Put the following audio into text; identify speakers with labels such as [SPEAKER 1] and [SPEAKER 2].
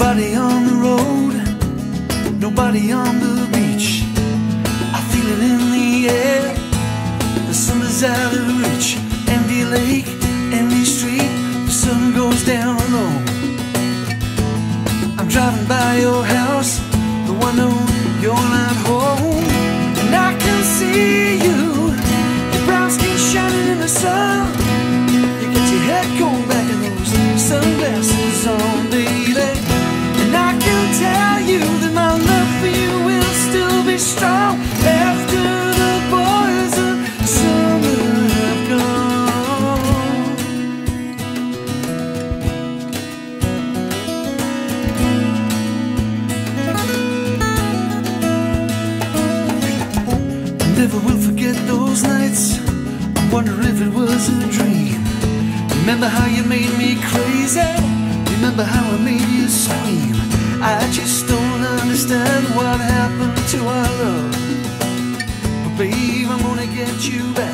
[SPEAKER 1] Nobody on the road, nobody on the beach. I feel it in the air, the summer's out of reach. Empty lake, empty street, the sun goes down low. I'm driving by your house, the one known you're not home. And I can see you, your brown skin shining in the sun. You get your head combed back and those sunglasses on, baby. And I can tell you that my love for you will still be strong after the boys of summer have gone. Never will forget those nights. I wonder if it was a dream. Remember how you made me crazy? Remember how I made you scream? I just don't understand what happened to our love. But babe, I'm gonna get you back.